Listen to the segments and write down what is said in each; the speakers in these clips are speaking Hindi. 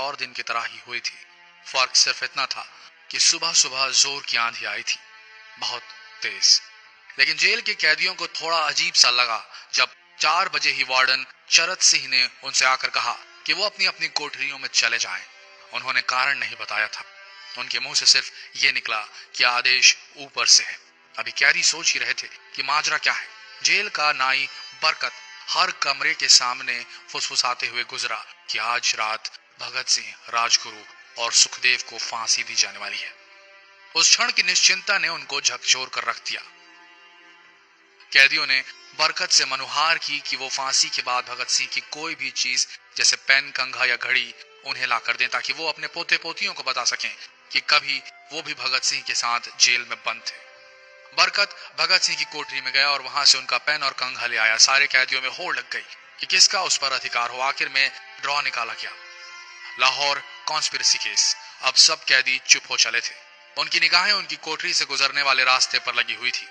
और दिन की तरह ही हुई थी। फर्क सिर्फ इतना था कि सुबह सुबह जोर की आंधी आई थी, बहुत तेज। लेकिन जेल के कैदियों को थोड़ा अजीब सा लगा जब 4 बजे ही वार्डन चरत सिंह ने उनसे आकर कहा कि वो अपनी अपनी कोठरियों में चले जाएं। उन्होंने कारण नहीं बताया था। उनके मुंह से सिर्फ ये निकला कि आदेश ऊपर से है। अभी कैदी सोच ही रहे थे कि माजरा क्या है। जेल का नाई बरकत हर कमरे के सामने फुसफुसाते हुए गुजरा कि आज रात भगत सिंह, राजगुरु और सुखदेव को फांसी दी जाने वाली है। उस क्षण की निश्चिंता ने उनको झकझोर कर रख दिया। कैदियों ने बरकत से मनुहार की कि वो फांसी के बाद भगत सिंह की कोई भी चीज जैसे पेन, कंघा या घड़ी उन्हें ला कर दें ताकि वो अपने पोते पोतियों को बता सकें कि कभी वो भी भगत सिंह के साथ जेल में बंद थे। बरकत भगत सिंह की कोठरी में गया और वहां से उनका पेन और कंघा ले आया। सारे कैदियों में होड़ लग गई कि किसका उस पर अधिकार हो। आखिर में ड्रॉ निकाला गया, लाहौर कॉन्स्पिरेसी केस। अब सब कैदी चुप हो चले थे। उनकी निगाहें उनकी कोठरी से गुजरने वाले रास्ते पर लगी हुई थी।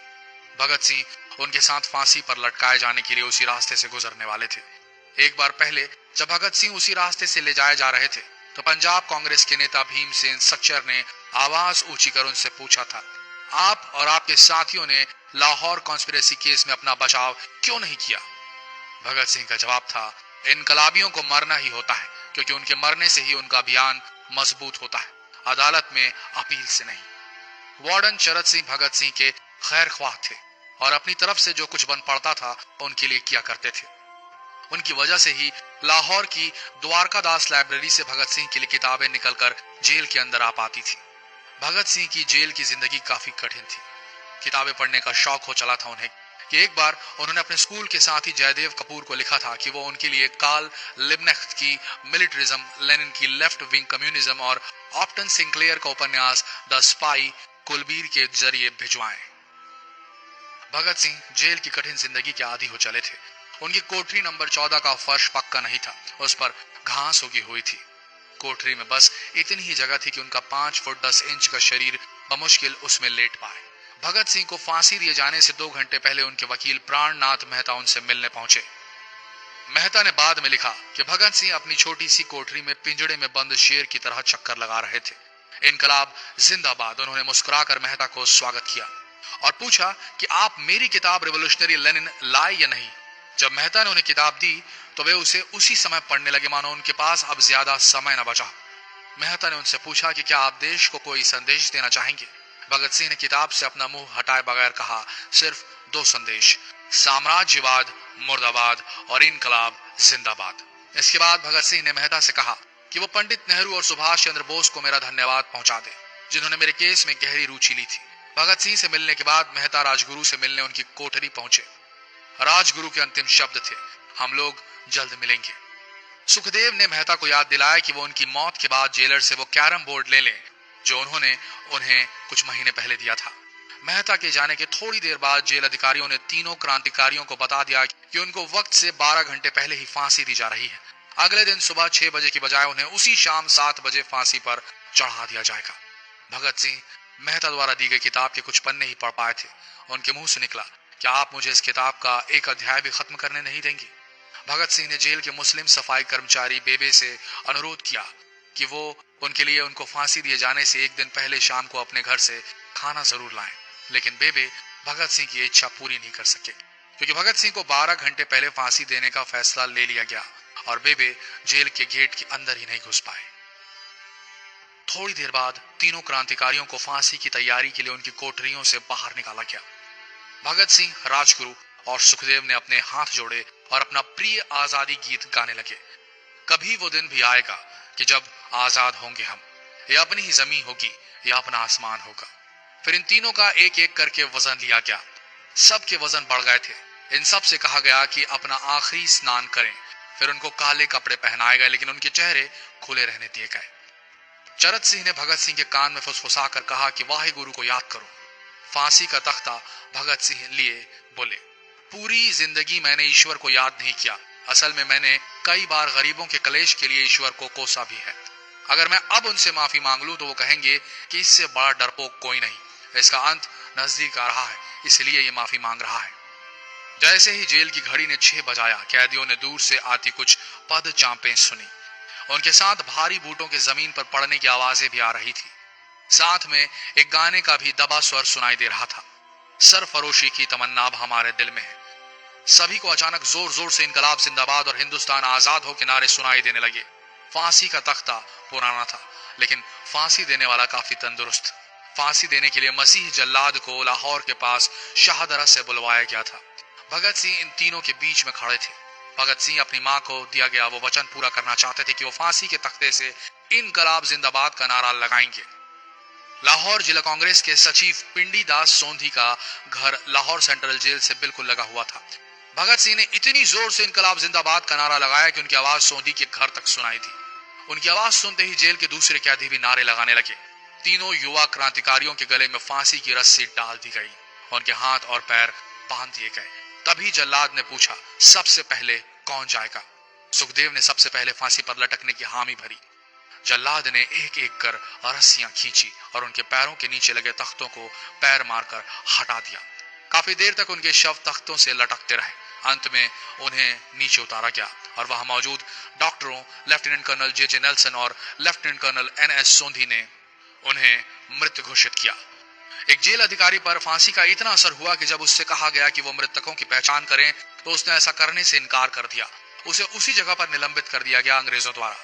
भगत सिंह उनके साथ फांसी पर लटकाए जाने के लिए उसी रास्ते से गुजरने वाले थे। एक बार पहले जब भगत सिंह उसी रास्ते से ले जाए जा रहे थे तो पंजाब कांग्रेस के नेता भीमसेन सच्चर ने आवाज ऊंची कर उनसे पूछा था, आप और आपके साथियों ने लाहौर कॉन्स्पिरेसी केस में अपना बचाव क्यों नहीं किया? भगत सिंह का जवाब था, इनकलाबियों को मरना ही होता है क्योंकि उनके मरने से ही उनका अभियान मजबूत होता है, अदालत में अपील से नहीं। वार्डन चरत सिंह भगत सिंह के खैर ख्वाह थे और अपनी तरफ से जो कुछ बन पड़ता था उनके लिए किया करते थे। उनकी वजह से ही लाहौर की द्वारकादास लाइब्रेरी से भगत सिंह के लिए किताबें निकलकर जेल के अंदर आ पाती थी। भगत सिंह की जेल की जिंदगी काफी कठिन थी। किताबें पढ़ने का शौक हो चला था उन्हें कि एक बार उन्होंने अपने स्कूल के साथी जयदेव कपूर को लिखा था कि वो उनके लिए कार्ल लिबनेख्त की मिलिट्रिज्म, लेनिन की लेफ्ट विंग कम्युनिज्म और ऑप्टन सिंक्लेयर का उपन्यास द स्पाई कुलबीर के जरिए भिजवाएं। भगत सिंह जेल की कठिन जिंदगी के आदी हो चले थे। उनकी कोठरी नंबर 14 का फर्श पक्का नहीं था, उस पर घास उगी हुई थी। कोठरी में बस इतनी ही जगह थी कि उनका 5 फुट 10 इंच का शरीर बमुश्किल उसमें लेट पाए। भगत सिंह को फांसी दिए जाने से 2 घंटे पहले उनके वकील प्राणनाथ मेहता उनसे मिलने पहुंचे। मेहता ने बाद में लिखा कि भगत सिंह अपनी छोटी सी कोठरी में पिंजड़े में बंद शेर की तरह चक्कर लगा रहे थे। इनकलाब जिंदाबाद। उन्होंने मुस्कुराकर मेहता को स्वागत किया और पूछा कि आप मेरी किताब रिवोल्यूशनरी लेनिन लाए या नहीं। जब मेहता ने उन्हें किताब दी तो वे उसे उसी समय पढ़ने लगे मानो उनके पास अब ज्यादा समय न बचा। मेहता ने उनसे पूछा कि क्या आप देश को कोई संदेश देना चाहेंगे। भगत सिंह ने किताब से अपना मुंह हटाए बगैर कहा, सिर्फ 2 संदेश, साम्राज्यवाद मुर्दाबाद और इनकलाब जिंदाबाद। इसके बाद भगत सिंह ने मेहता से कहा कि वो पंडित नेहरू और सुभाष चंद्र बोस को मेरा धन्यवाद पहुंचा दे जिन्होंने मेरे केस में गहरी रुचि ली थी। भगत सिंह से मिलने के बाद मेहता राजगुरु से मिलने उनकी कोठरी पहुंचे। राजगुरु के अंतिम शब्द थे, हम लोग जल्द मिलेंगे। सुखदेव ने मेहता को याद दिलाया कि वो उनकी मौत के बाद जेलर से वो कैरम बोर्ड ले लें जो उन्होंने उन्हें कुछ महीने पहले दिया था। मेहता के जाने के थोड़ी देर बाद जेल अधिकारियों ने तीनों क्रांतिकारियों को बता दिया कि उनको वक्त से 12 घंटे पहले ही फांसी दी जा रही है। अगले दिन सुबह 6 बजे की बजाय उन्हें उसी शाम 7 बजे फांसी पर चढ़ा दिया जाएगा। भगत सिंह मेहता द्वारा दी गई किताब के कुछ पन्ने ही पढ़ पाए थे। उनके मुंह से निकला, क्या आप मुझे इस किताब का एक अध्याय भी खत्म करने नहीं देंगे? भगत सिंह ने जेल के मुस्लिम सफाई कर्मचारी बेबे से अनुरोध किया कि वो उनके लिए उनको फांसी दिए जाने से एक दिन पहले शाम को अपने घर से खाना जरूर लाएं। लेकिन बेबे भगत सिंह की इच्छा पूरी नहीं कर सके क्योंकि भगत सिंह को 12 घंटे पहले फांसी देने का फैसला ले लिया गया और बेबे जेल के गेट के अंदर ही नहीं घुस पाए। थोड़ी देर बाद तीनों क्रांतिकारियों को फांसी की तैयारी के लिए उनकी कोठरियों से बाहर निकाला गया। भगत सिंह, राजगुरु और सुखदेव ने अपने हाथ जोड़े और अपना प्रिय आजादी गीत गाने लगे। कभी वो दिन भी आएगा कि जब आजाद होंगे हम, ये अपनी ही जमीन होगी या अपना आसमान होगा। फिर इन तीनों का एक एक करके वजन लिया गया। सबके वजन बढ़ गए थे। इन सब से कहा गया कि अपना आखिरी स्नान करें। फिर उनको काले कपड़े पहनाए गए लेकिन उनके चेहरे खुले रहने दिए गए। चरत सिंह ने भगत सिंह के कान में फुसफुसा कर कहा कि वाहे गुरु को याद करो। फांसी का तख्ता भगत सिंह लिए बोले, पूरी जिंदगी मैंने ईश्वर को याद नहीं किया। असल में मैंने कई बार गरीबों के कलेश के लिए ईश्वर को कोसा भी है। अगर मैं अब उनसे माफी मांग लूं तो वो कहेंगे कि इससे बड़ा डरपोक कोई नहीं। इसका अंत नजदीक आ रहा है, इसलिए ये माफी मांग रहा है। जैसे ही जेल की घड़ी ने 6 बजाया, कैदियों ने दूर से आती कुछ पद चांपें सुनी। उनके साथ भारी बूटों के जमीन पर पड़ने की आवाजें भी आ रही थी। साथ में एक गाने का भी दबा स्वर सुनाई दे रहा था, सरफरोशी की तमन्ना अब हमारे दिल में है। सभी को अचानक जोर जोर से इनकलाब जिंदाबाद और हिंदुस्तान आजाद हो के नारे सुनाई देने लगे। फांसी का तख्ता पुराना था, लेकिन फांसी देने वाला काफी तंदुरुस्त। फांसी देने के लिए मसीह जल्लाद को लाहौर के पास शाहदरा से बुलवाया गया था। भगत सिंह इन तीनों के बीच में खड़े थे। भगत सिंह अपनी मां को दिया गया वो वचन पूरा करना चाहते थे कि वो फांसी के तख्ते से इनकलाब जिंदाबाद का नारा लगाएंगे। लाहौर जिला कांग्रेस के सचिव पिंडी दास सोंधी का घर लाहौर सेंट्रल जेल से बिल्कुल लगा हुआ था। भगत सिंह ने इतनी जोर से इनकलाब जिंदाबाद का नारा लगाया कि उनकी आवाज सोंधी के घर तक सुनाई दी। उनकी आवाज सुनते ही जेल के दूसरे कैदी भी नारे लगाने लगे। तीनों युवा क्रांतिकारियों के गले में फांसी की रस्सी डाल दी गई, उनके हाथ और पैर बांध दिए गए। तभी जल्लाद ने पूछा, सबसे पहले कौन जाएगा? सुखदेव ने सबसे पहले फांसी पर लटकने की हामी भरी। जल्लाद ने एक एक कर रस्सियां खींची और उनके पैरों के नीचे लगे तख्तों को पैर मारकर हटा दिया। काफी देर तक उनके शव तख्तों से लटकते रहे। अंत में उन्हें नीचे उतारा गया और वहां मौजूद डॉक्टरों लेफ्टिनेंट कर्नल जे नेल्सन और लेफ्टिनेंट कर्नल NS सोंधी ने उन्हें मृत घोषित किया। एक जेल अधिकारी पर फांसी का इतना असर हुआ कि जब उससे कहा गया कि वो मृतकों की पहचान करें तो उसने ऐसा करने से इनकार कर दिया। उसे उसी जगह पर निलंबित कर दिया गया अंग्रेजों द्वारा।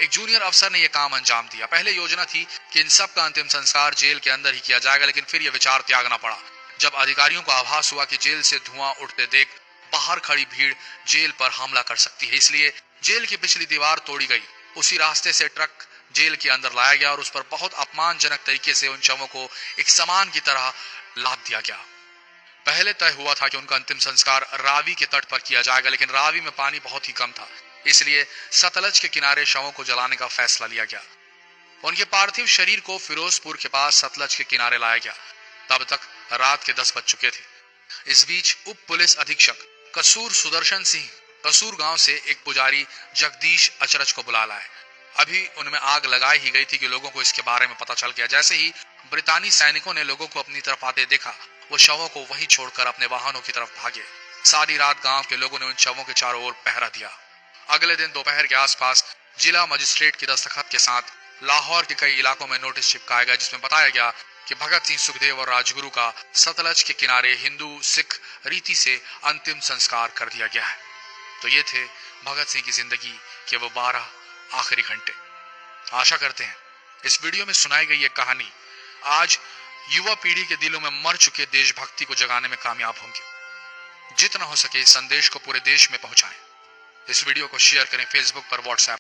एक जूनियर अफसर ने यह काम अंजाम दिया। पहले योजना थी कि इन सब का अंतिम संस्कार जेल के अंदर ही किया जाएगा, लेकिन फिर यह विचार त्यागना पड़ा जब अधिकारियों को आभास हुआ कि जेल से धुआं उठते देख बाहर खड़ी भीड़ जेल पर हमला कर सकती है। इसलिए जेल की पिछली दीवार तोड़ी गई। उसी रास्ते से ट्रक जेल के अंदर लाया गया और उस पर बहुत अपमानजनक तरीके से उन शवों को एक सामान की तरह लाद दिया गया। पहले तय हुआ था कि उनका अंतिम संस्कार रावी के तट पर किया जाएगा, लेकिन रावी में पानी बहुत ही कम था, इसलिए सतलज के किनारे शवों को जलाने का फैसला लिया गया। उनके पार्थिव शरीर को फिरोजपुर के पास सतलज के किनारे लाया गया। तब तक रात के 10 बज चुके थे। इस बीच उप पुलिस अधीक्षक कसूर सुदर्शन सिंह कसूर गांव से एक पुजारी जगदीश अचरज को बुला लाए। अभी उनमें आग लगाई ही गई थी कि लोगों को इसके बारे में पता चल गया। जैसे ही ब्रितानी सैनिकों ने लोगों को अपनी तरफ आते देखा, वो शवों को वहीं छोड़कर अपने वाहनों की तरफ भागे। सारी रात गांव के लोगों ने उन शवों के चारों ओर पहरा दिया। अगले दिन दोपहर के आसपास जिला मजिस्ट्रेट की दस्तखत के साथ लाहौर के कई इलाकों में नोटिस चिपकाया गया, जिसमें बताया गया कि भगत सिंह, सुखदेव और राजगुरु का सतलज के किनारे हिंदू सिख रीति से अंतिम संस्कार कर दिया गया है। तो ये थे भगत सिंह की जिंदगी के वो 12 आखिरी घंटे। आशा करते हैं इस वीडियो में सुनाई गई ये कहानी आज युवा पीढ़ी के दिलों में मर चुके देशभक्ति को जगाने में कामयाब होंगे। जितना हो सके इस संदेश को पूरे देश में पहुंचाएं। इस वीडियो को शेयर करें फेसबुक पर, व्हाट्सएप